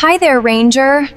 Hi there, Ranger.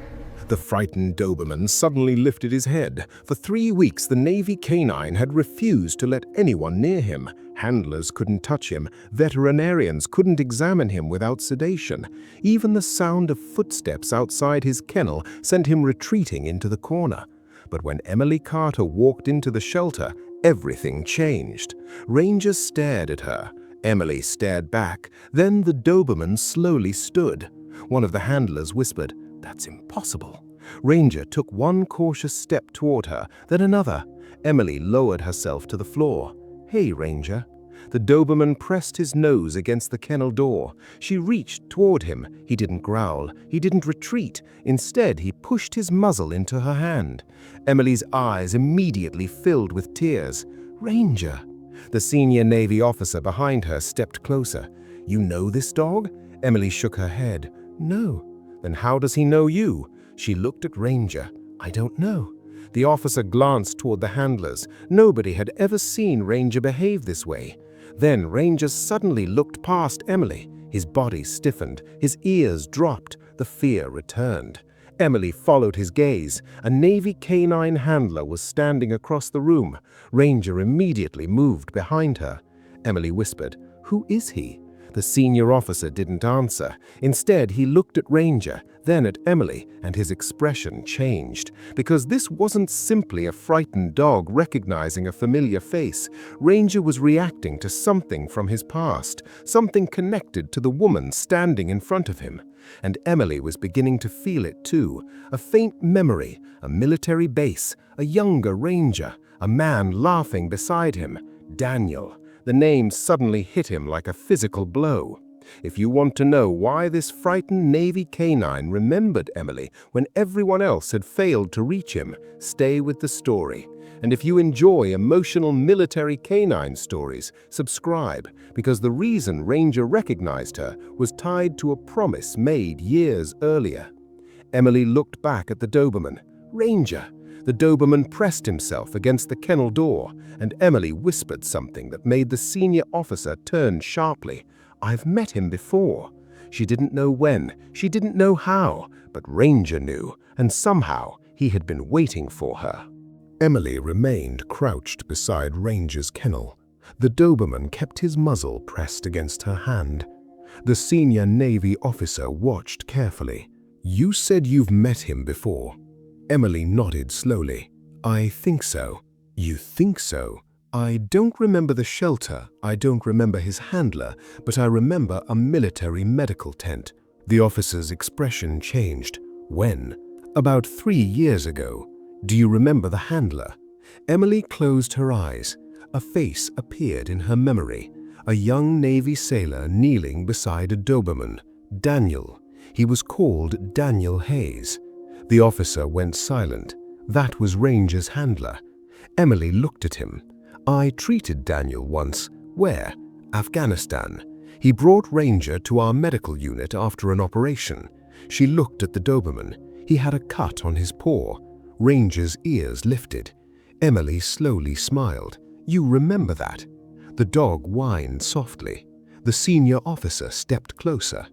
The frightened Doberman suddenly lifted his head. For 3 weeks, the Navy canine had refused to let anyone near him. Handlers couldn't touch him. Veterinarians couldn't examine him without sedation. Even the sound of footsteps outside his kennel sent him retreating into the corner. But when Emily Carter walked into the shelter, everything changed. Ranger stared at her. Emily stared back. Then the Doberman slowly stood. One of the handlers whispered, "That's impossible." Ranger took one cautious step toward her, then another. Emily lowered herself to the floor. "Hey, Ranger." The Doberman pressed his nose against the kennel door. She reached toward him. He didn't growl. He didn't retreat. Instead, he pushed his muzzle into her hand. Emily's eyes immediately filled with tears. "Ranger." The senior Navy officer behind her stepped closer. "You know this dog?" Emily shook her head. "No." "Then how does he know you?" She looked at Ranger. "I don't know." The officer glanced toward the handlers. Nobody had ever seen Ranger behave this way. Then Ranger suddenly looked past Emily. His body stiffened. His ears dropped. The fear returned. Emily followed his gaze. A Navy canine handler was standing across the room. Ranger immediately moved behind her. Emily whispered, "Who is he?" The senior officer didn't answer. Instead, he looked at Ranger, then at Emily, and his expression changed. Because this wasn't simply a frightened dog recognizing a familiar face. Ranger was reacting to something from his past, something connected to the woman standing in front of him. And Emily was beginning to feel it too. A faint memory, a military base, a younger Ranger, a man laughing beside him, Daniel. The name suddenly hit him like a physical blow. If you want to know why this frightened Navy canine remembered Emily when everyone else had failed to reach him, stay with the story. And if you enjoy emotional military canine stories, subscribe, because the reason Ranger recognized her was tied to a promise made years earlier. Emily looked back at the Doberman. "Ranger." The Doberman pressed himself against the kennel door, and Emily whispered something that made the senior officer turn sharply. "I've met him before." She didn't know when, she didn't know how, but Ranger knew, and somehow he had been waiting for her. Emily remained crouched beside Ranger's kennel. The Doberman kept his muzzle pressed against her hand. The senior Navy officer watched carefully. "You said you've met him before." Emily nodded slowly. "I think so." "You think so?" "I don't remember the shelter, I don't remember his handler, but I remember a military medical tent." The officer's expression changed. "When?" "About 3 years ago." "Do you remember the handler?" Emily closed her eyes. A face appeared in her memory. A young Navy sailor kneeling beside a Doberman. Daniel. He was called Daniel Hayes. The officer went silent. That was Ranger's handler. Emily looked at him. "I treated Daniel once." "Where?" "Afghanistan. He brought Ranger to our medical unit after an operation." She looked at the Doberman. He had a cut on his paw. Ranger's ears lifted. Emily slowly smiled. "You remember that?" The dog whined softly. The senior officer stepped closer.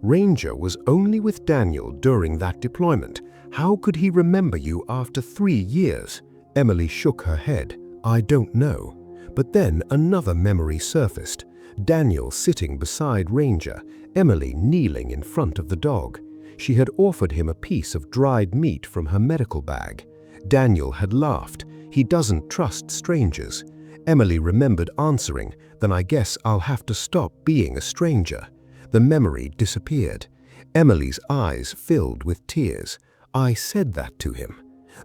"Ranger was only with Daniel during that deployment. How could he remember you after 3 years?" Emily shook her head. "I don't know." But then another memory surfaced. Daniel sitting beside Ranger, Emily kneeling in front of the dog. She had offered him a piece of dried meat from her medical bag. Daniel had laughed. "He doesn't trust strangers." Emily remembered answering, "Then I guess I'll have to stop being a stranger." The memory disappeared. Emily's eyes filled with tears. "I said that to him."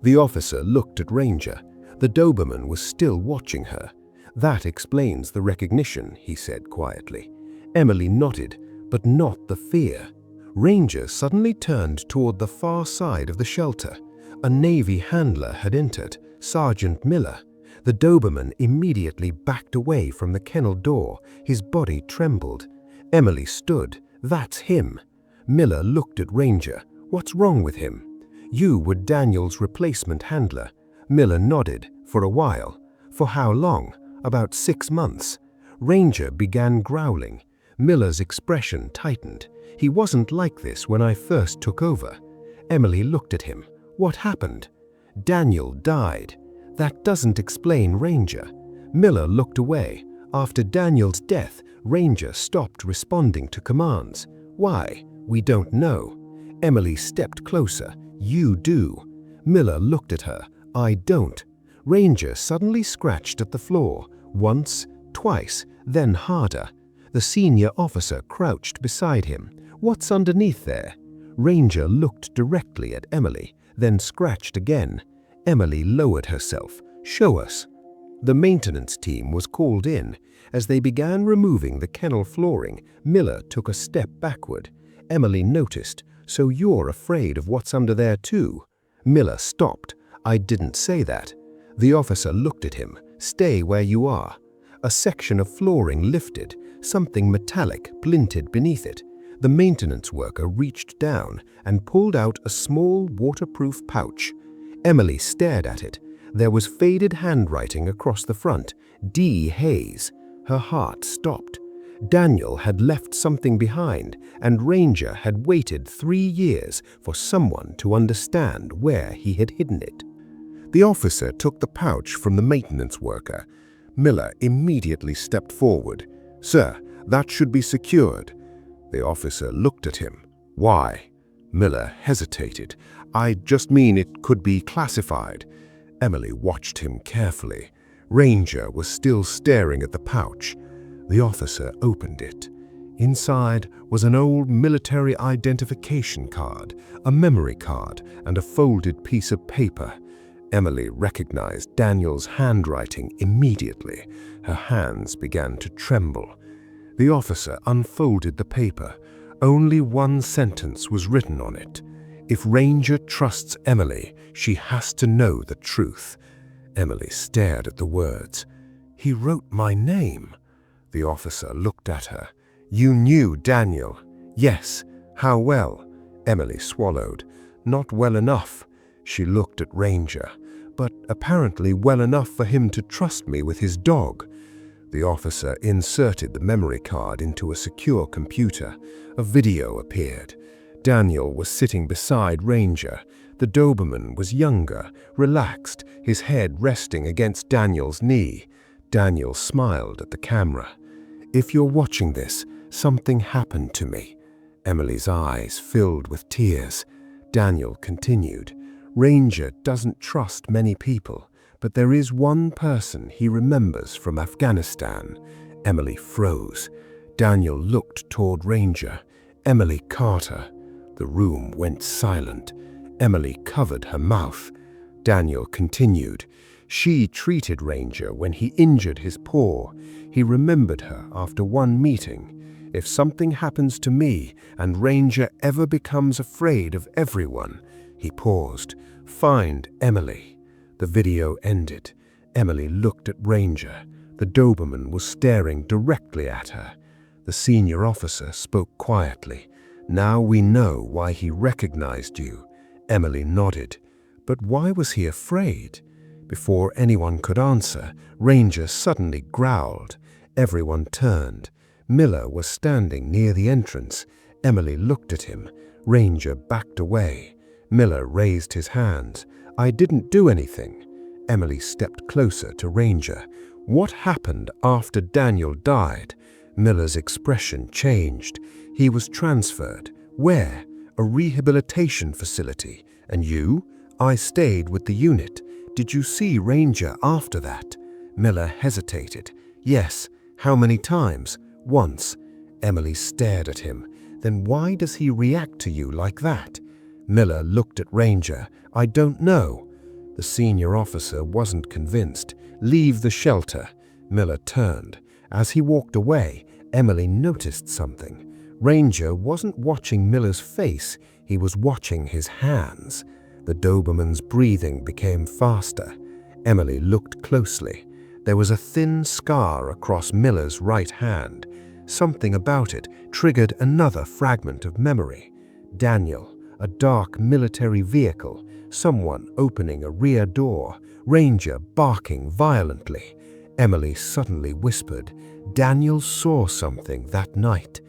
The officer looked at Ranger. The Doberman was still watching her. "That explains the recognition," he said quietly. Emily nodded, but not the fear. Ranger suddenly turned toward the far side of the shelter. A Navy handler had entered, Sergeant Miller. The Doberman immediately backed away from the kennel door. His body trembled. Emily stood. "That's him." Miller looked at Ranger. "What's wrong with him?" "You were Daniel's replacement handler." Miller nodded. "For a while." "For how long?" "About 6 months." Ranger began growling. Miller's expression tightened. "He wasn't like this when I first took over." Emily looked at him. "What happened?" "Daniel died." "That doesn't explain Ranger." Miller looked away. "After Daniel's death, Ranger stopped responding to commands." "Why?" "We don't know." Emily stepped closer. "You do." Miller looked at her. "I don't." Ranger suddenly scratched at the floor, once, twice, then harder. The senior officer crouched beside him. "What's underneath there?" Ranger looked directly at Emily, then scratched again. Emily lowered herself. "Show us." The maintenance team was called in. As they began removing the kennel flooring, Miller took a step backward. Emily noticed. "So you're afraid of what's under there too?" Miller stopped. "I didn't say that." The officer looked at him. "Stay where you are." A section of flooring lifted. Something metallic glinted beneath it. The maintenance worker reached down and pulled out a small waterproof pouch. Emily stared at it. There was faded handwriting across the front. D. Hayes. Her heart stopped. Daniel had left something behind, and Ranger had waited 3 years for someone to understand where he had hidden it. The officer took the pouch from the maintenance worker. Miller immediately stepped forward. "Sir, that should be secured." The officer looked at him. "Why?" Miller hesitated. "I just mean it could be classified." Emily watched him carefully. Ranger was still staring at the pouch. The officer opened it. Inside was an old military identification card, a memory card, and a folded piece of paper. Emily recognized Daniel's handwriting immediately. Her hands began to tremble. The officer unfolded the paper. Only one sentence was written on it. "If Ranger trusts Emily, she has to know the truth." Emily stared at the words. "He wrote my name." The officer looked at her. "You knew Daniel?" "Yes." "How well?" Emily swallowed. "Not well enough." She looked at Ranger. "But apparently well enough for him to trust me with his dog." The officer inserted the memory card into a secure computer. A video appeared. Daniel was sitting beside Ranger. The Doberman was younger, relaxed, his head resting against Daniel's knee. Daniel smiled at the camera. "If you're watching this, something happened to me." Emily's eyes filled with tears. Daniel continued. "Ranger doesn't trust many people, but there is one person he remembers from Afghanistan." Emily froze. Daniel looked toward Ranger. "Emily Carter." The room went silent. Emily covered her mouth. Daniel continued. "She treated Ranger when he injured his paw. He remembered her after one meeting. If something happens to me and Ranger ever becomes afraid of everyone," he paused, "find Emily." The video ended. Emily looked at Ranger. The Doberman was staring directly at her. The senior officer spoke quietly. "Now we know why he recognized you." Emily nodded. "But why was he afraid?" Before anyone could answer, Ranger suddenly growled. Everyone turned. Miller was standing near the entrance. Emily looked at him. Ranger backed away. Miller raised his hands. "I didn't do anything." Emily stepped closer to Ranger. "What happened after Daniel died?" Miller's expression changed. "He was transferred." "Where?" "A rehabilitation facility." "And you?" "I stayed with the unit." "Did you see Ranger after that?" Miller hesitated. "Yes." "How many times?" "Once." Emily stared at him. "Then why does he react to you like that?" Miller looked at Ranger. "I don't know." The senior officer wasn't convinced. "Leave the shelter." Miller turned. As he walked away, Emily noticed something. Ranger wasn't watching Miller's face, he was watching his hands. The Doberman's breathing became faster. Emily looked closely. There was a thin scar across Miller's right hand. Something about it triggered another fragment of memory. Daniel, a dark military vehicle, someone opening a rear door, Ranger barking violently. Emily suddenly whispered, "Daniel saw something that night."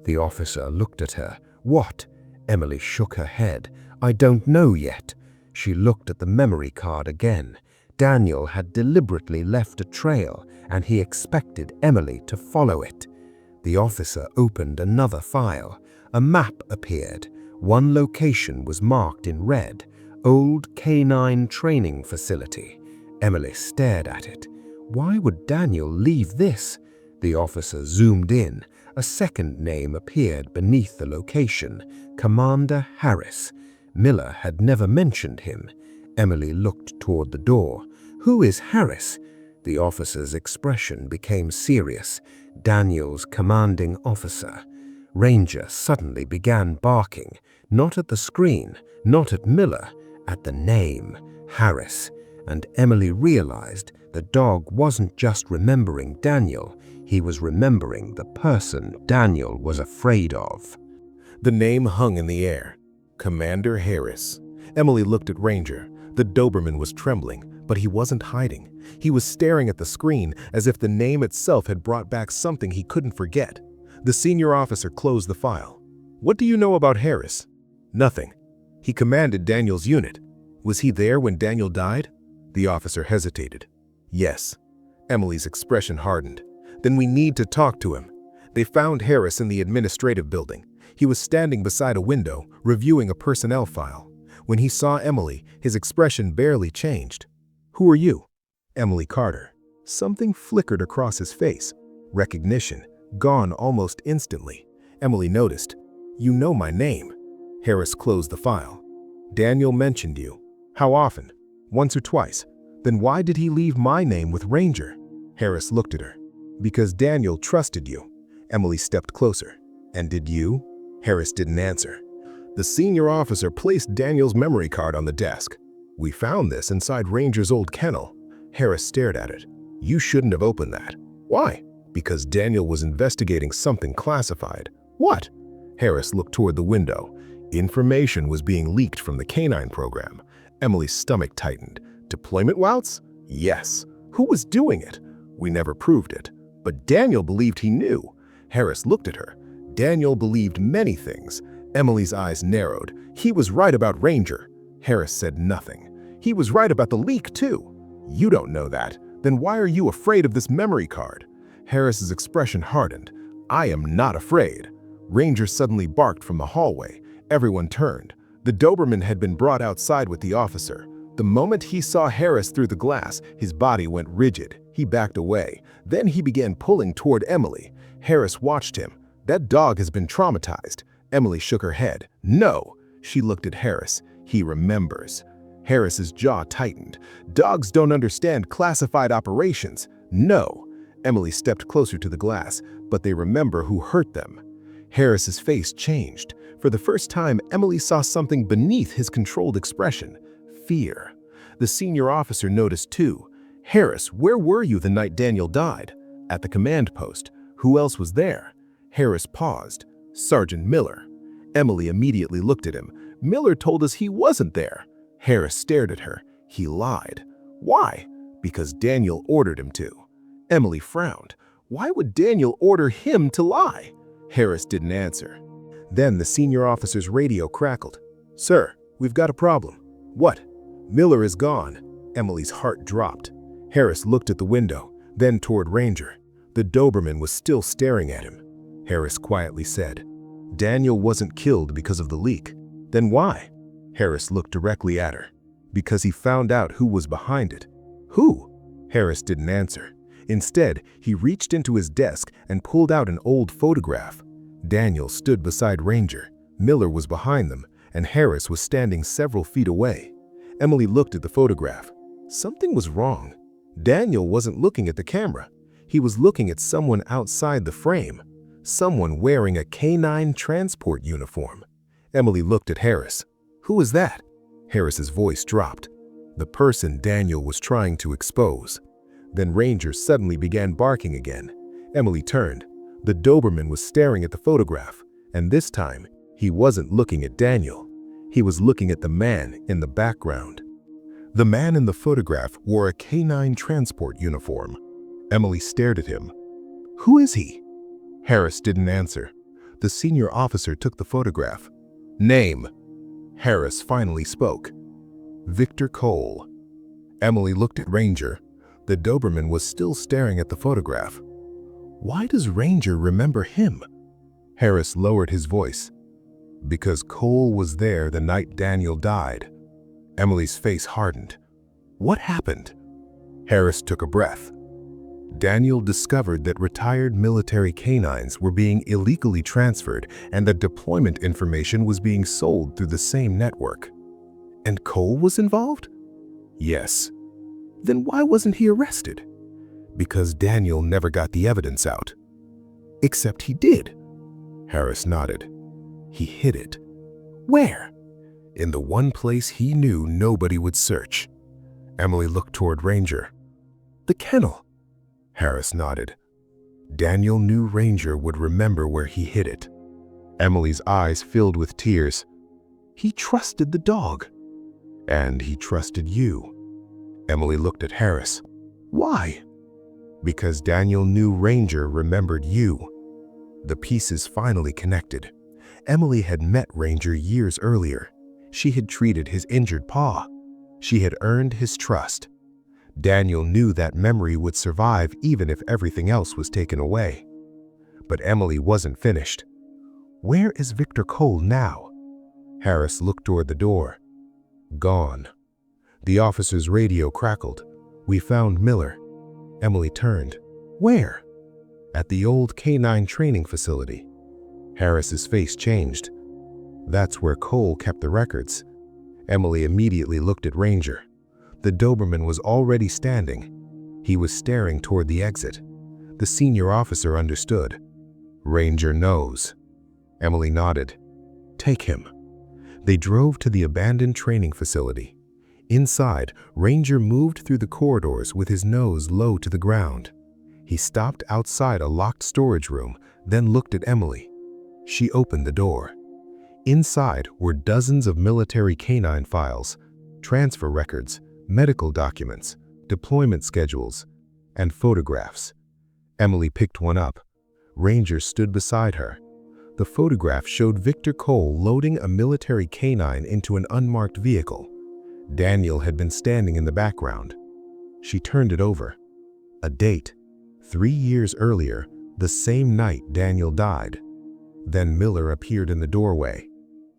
The officer looked at her. "What?" Emily shook her head. "I don't know yet." She looked at the memory card again. Daniel had deliberately left a trail, and he expected Emily to follow it. The officer opened another file. A map appeared. One location was marked in red: Old Canine Training Facility. Emily stared at it. Why would Daniel leave this? The officer zoomed in. A second name appeared beneath the location: Commander Harris. Miller had never mentioned him. Emily looked toward the door. "Who is Harris?" The officer's expression became serious. "Daniel's commanding officer." Ranger suddenly began barking, not at the screen, not at Miller, at the name, Harris. And Emily realized the dog wasn't just remembering Daniel, he was remembering the person Daniel was afraid of. The name hung in the air. Commander Harris. Emily looked at Ranger. The Doberman was trembling, but he wasn't hiding. He was staring at the screen as if the name itself had brought back something he couldn't forget. The senior officer closed the file. "What do you know about Harris?" "Nothing. He commanded Daniel's unit. Was he there when Daniel died?" The officer hesitated. "Yes." Emily's expression hardened. "Then we need to talk to him." They found Harris in the administrative building. He was standing beside a window, reviewing a personnel file. When he saw Emily, his expression barely changed. "Who are you?" "Emily Carter." Something flickered across his face. Recognition, gone almost instantly. Emily noticed. "You know my name." Harris closed the file. "Daniel mentioned you. How often?" "Once or twice." "Then why did he leave my name with Ranger?" Harris looked at her. "Because Daniel trusted you." Emily stepped closer. "And did you?" Harris didn't answer. The senior officer placed Daniel's memory card on the desk. "We found this inside Ranger's old kennel." Harris stared at it. "You shouldn't have opened that." "Why?" "Because Daniel was investigating something classified." "What?" Harris looked toward the window. Information was being leaked from the canine program. Emily's stomach tightened. "Deployment routes?" "Yes." "Who was doing it?" "We never proved it. But Daniel believed he knew." Harris looked at her. "Daniel believed many things." Emily's eyes narrowed. "He was right about Ranger." Harris said nothing. "He was right about the leak, too." "You don't know that. Then why are you afraid of this memory card?" Harris's expression hardened. "I am not afraid." Ranger suddenly barked from the hallway. Everyone turned. The Doberman had been brought outside with the officer. The moment he saw Harris through the glass, his body went rigid. He backed away. Then he began pulling toward Emily. Harris watched him. "That dog has been traumatized." Emily shook her head. "No." She looked at Harris. "He remembers." Harris's jaw tightened. "Dogs don't understand classified operations." "No." Emily stepped closer to the glass. "But they remember who hurt them." Harris's face changed. For the first time, Emily saw something beneath his controlled expression: fear. The senior officer noticed too. "Harris, where were you the night Daniel died?" "At the command post." "Who else was there?" Harris paused. "Sergeant Miller." Emily immediately looked at him. "Miller told us he wasn't there." Harris stared at her. "He lied." "Why?" "Because Daniel ordered him to." Emily frowned. "Why would Daniel order him to lie?" Harris didn't answer. Then the senior officer's radio crackled. "Sir, we've got a problem." "What?" "Miller is gone." Emily's heart dropped. Harris looked at the window, then toward Ranger. The Doberman was still staring at him. Harris quietly said, "Daniel wasn't killed because of the leak." "Then why?" Harris looked directly at her. "Because he found out who was behind it." "Who?" Harris didn't answer. Instead, he reached into his desk and pulled out an old photograph. Daniel stood beside Ranger. Miller was behind them, and Harris was standing several feet away. Emily looked at the photograph. Something was wrong. Daniel wasn't looking at the camera. He was looking at someone outside the frame. Someone wearing a canine transport uniform. Emily looked at Harris. "Who is that?" Harris's voice dropped. "The person Daniel was trying to expose." Then Ranger suddenly began barking again. Emily turned. The Doberman was staring at the photograph, and this time, he wasn't looking at Daniel. He was looking at the man in the background. The man in the photograph wore a canine transport uniform. Emily stared at him. "Who is he?" Harris didn't answer. The senior officer took the photograph. "Name." Harris finally spoke. "Victor Cole." Emily looked at Ranger. The Doberman was still staring at the photograph. "Why does Ranger remember him?" Harris lowered his voice. "Because Cole was there the night Daniel died." Emily's face hardened. "What happened?" Harris took a breath. Daniel discovered that retired military canines were being illegally transferred and that deployment information was being sold through the same network. "And Cole was involved?" "Yes." "Then why wasn't he arrested?" "Because Daniel never got the evidence out." "Except he did." Harris nodded. "He hid it." "Where?" "In the one place he knew nobody would search." Emily looked toward Ranger. "The kennel." Harris nodded. Daniel knew Ranger would remember where he hid it. Emily's eyes filled with tears. "He trusted the dog." "And he trusted you." Emily looked at Harris. "Why?" "Because Daniel knew Ranger remembered you." The pieces finally connected. Emily had met Ranger years earlier. She had treated his injured paw. She had earned his trust. Daniel knew that memory would survive even if everything else was taken away. But Emily wasn't finished. "Where is Victor Cole now?" Harris looked toward the door. "Gone." The officer's radio crackled. "We found Miller." Emily turned. "Where?" "At the old canine training facility." Harris's face changed. "That's where Cole kept the records." Emily immediately looked at Ranger. The Doberman was already standing. He was staring toward the exit. The senior officer understood. "Ranger knows." Emily nodded. "Take him." They drove to the abandoned training facility. Inside, Ranger moved through the corridors with his nose low to the ground. He stopped outside a locked storage room, then looked at Emily. She opened the door. Inside were dozens of military canine files, transfer records, medical documents, deployment schedules, and photographs. Emily picked one up. Ranger stood beside her. The photograph showed Victor Cole loading a military canine into an unmarked vehicle. Daniel had been standing in the background. She turned it over. A date. 3 years earlier, the same night Daniel died. Then Miller appeared in the doorway.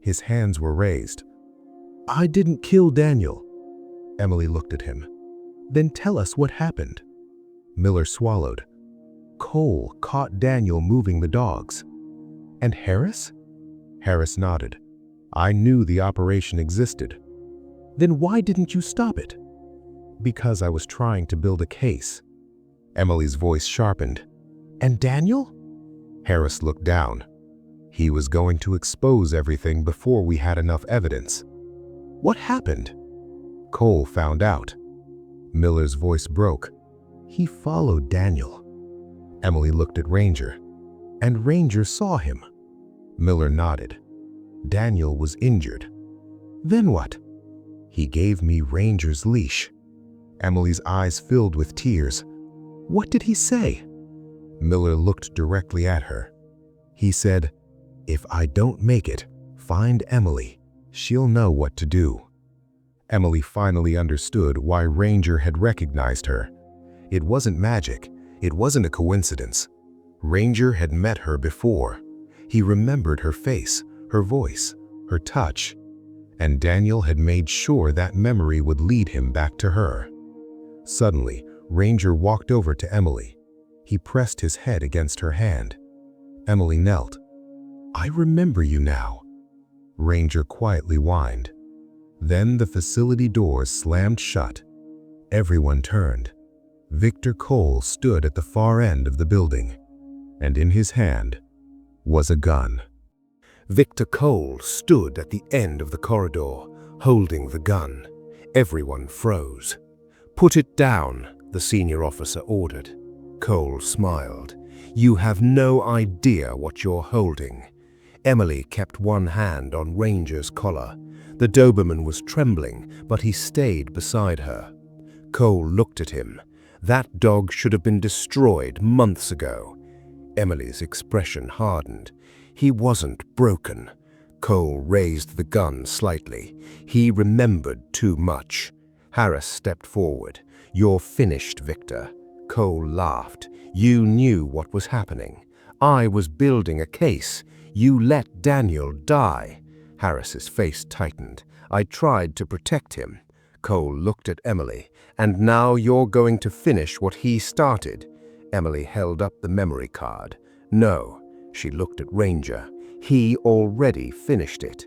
His hands were raised. "I didn't kill Daniel." Emily looked at him. "Then tell us what happened." Miller swallowed. "Cole caught Daniel moving the dogs." "And Harris?" Harris nodded. "I knew the operation existed." "Then why didn't you stop it?" "Because I was trying to build a case." Emily's voice sharpened. "And Daniel?" Harris looked down. "He was going to expose everything before we had enough evidence." "What happened?" "Cole found out." Miller's voice broke. "He followed Daniel." Emily looked at Ranger. "And Ranger saw him." Miller nodded. "Daniel was injured." "Then what?" "He gave me Ranger's leash." Emily's eyes filled with tears. "What did he say?" Miller looked directly at her. He said, "If I don't make it, find Emily. She'll know what to do." Emily finally understood why Ranger had recognized her. It wasn't magic. It wasn't a coincidence. Ranger had met her before. He remembered her face, her voice, her touch. And Daniel had made sure that memory would lead him back to her. Suddenly, Ranger walked over to Emily. He pressed his head against her hand. Emily knelt. "I remember you now." Ranger quietly whined. Then the facility doors slammed shut. Everyone turned. Victor Cole stood at the far end of the building, and in his hand was a gun. Victor Cole stood at the end of the corridor, holding the gun. Everyone froze. "Put it down," the senior officer ordered. Cole smiled. "You have no idea what you're holding." Emily kept one hand on Ranger's collar. The Doberman was trembling, but he stayed beside her. Cole looked at him. That dog should have been destroyed months ago. Emily's expression hardened. He wasn't broken. Cole raised the gun slightly. He remembered too much. Harris stepped forward. "You're finished, Victor." Cole laughed. "You knew what was happening. I was building a case. You let Daniel die." Harris's face tightened. "I tried to protect him." Cole looked at Emily. "And now you're going to finish what he started." Emily held up the memory card. "No." She looked at Ranger. "He already finished it."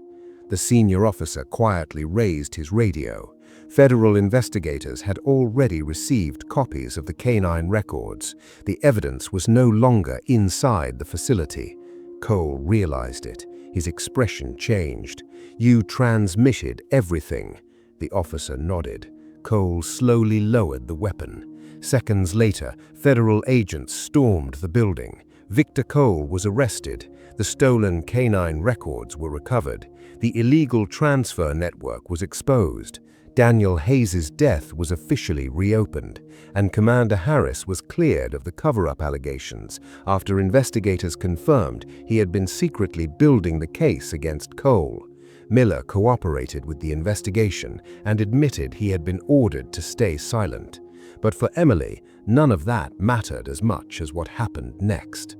The senior officer quietly raised his radio. Federal investigators had already received copies of the canine records. The evidence was no longer inside the facility. Cole realized it. His expression changed. "You transmitted everything." The officer nodded. Cole slowly lowered the weapon. Seconds later, federal agents stormed the building. Victor Cole was arrested. The stolen canine records were recovered. The illegal transfer network was exposed. Daniel Hayes's death was officially reopened, and Commander Harris was cleared of the cover-up allegations after investigators confirmed he had been secretly building the case against Cole. Miller cooperated with the investigation and admitted he had been ordered to stay silent. But for Emily, none of that mattered as much as what happened next.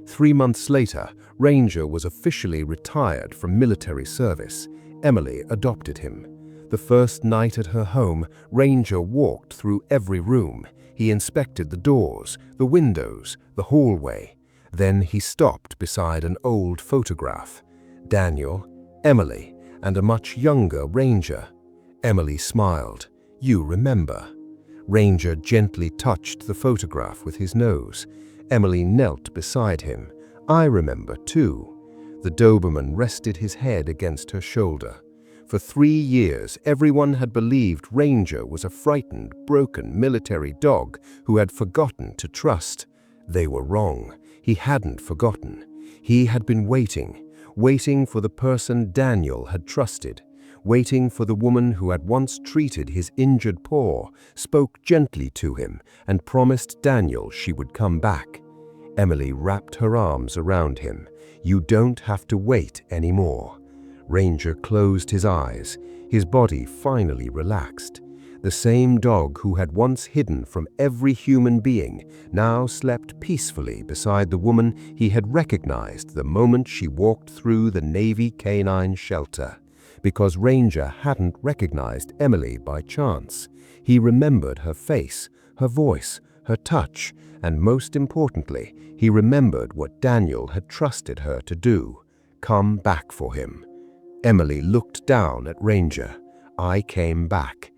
3 months later, Ranger was officially retired from military service. Emily adopted him. The first night at her home, Ranger walked through every room. He inspected the doors, the windows, the hallway. Then he stopped beside an old photograph. Daniel, Emily, and a much younger Ranger. Emily smiled. "You remember." Ranger gently touched the photograph with his nose. Emily knelt beside him. "I remember too." The Doberman rested his head against her shoulder. For 3 years, everyone had believed Ranger was a frightened, broken military dog who had forgotten to trust. They were wrong. He hadn't forgotten. He had been waiting for the person Daniel had trusted, waiting for the woman who had once treated his injured paw, spoke gently to him, and promised Daniel she would come back. Emily wrapped her arms around him. "You don't have to wait anymore." Ranger closed his eyes. His body finally relaxed. The same dog who had once hidden from every human being now slept peacefully beside the woman he had recognized the moment she walked through the Navy canine shelter. Because Ranger hadn't recognized Emily by chance. He remembered her face, her voice, her touch, and most importantly, he remembered what Daniel had trusted her to do: come back for him. Emily looked down at Ranger. "I came back."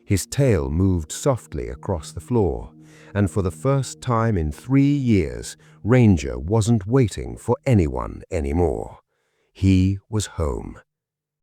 His tail moved softly across the floor, and for the first time in 3 years, Ranger wasn't waiting for anyone anymore. He was home.